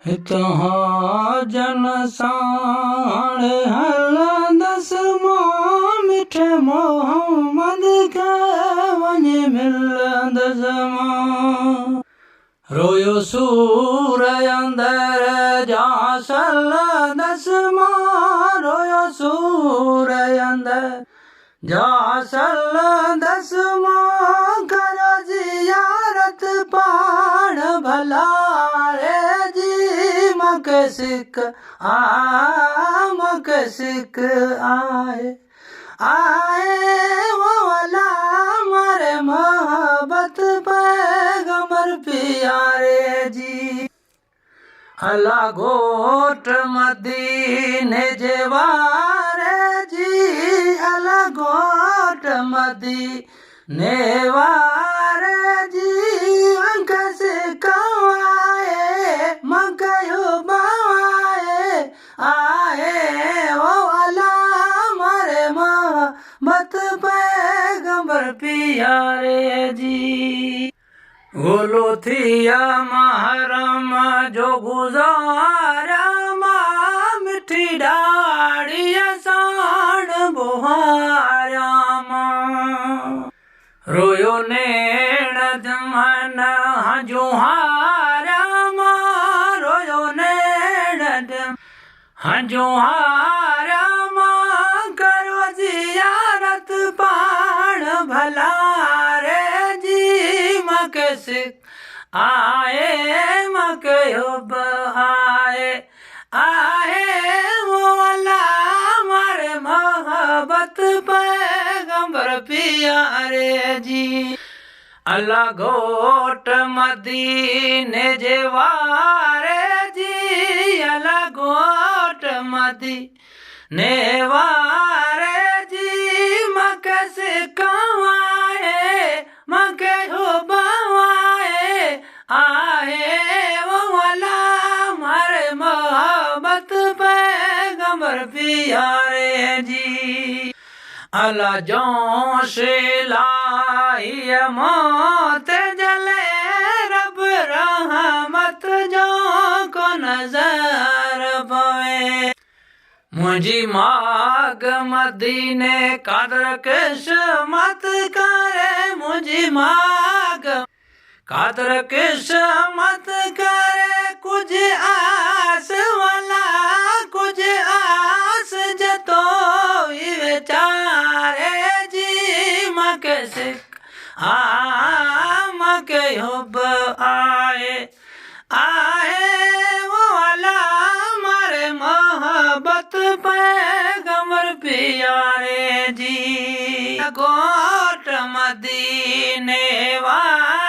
हितां जन साण हलदस मां मिठे मोहम्मद खे वञी मिलंदस मां रोयो सूर अंदर जा सलदस मां रोयो सूर अंदर जा सलदस मां करो ज़ियारत पाण भला रे जी मके सिक आए वो वाला मारे मोहब्बत पैगंबर प्यारे जी अला घोट मदीने जे वारे जी अला घोट मदीने वारे जी अंक से कवाए मकयो बाए आए वो अला मारे मोहब्बत पैगंबर प्यारे जी गोलो थिया महरम जो गुजारा मां मिठी डाड़ी साण बुहारा मां रोयो नेण मन हंजुहारा मां रोयो नेण हंजुहारा मां करो ज़ियारत पाण भला रे जी मके सिक आए मके हुब आए वो वाला मारे मोहब्बत पैगंबर प्यारे जी अला घोट मदीने जे वारे जी अला घोट मदीने वारे जी मके से कवाए मके हुबाए आए वो वाला मारे मोहब्बत पैगंबर प्यारे जी अला जोश लाई मौत जले रब रहमत जो को नजर पवे मुझी माग मदीने कदर किस्मत करे मुझी माग कदर किस्मत करे कुछ आस वाला कुछ आस जतो बेचारे जी मके सिक मके हुब आए वो वाला मारे मोहब्बत पैगंबर प्यारे जी घोट मदीने वाले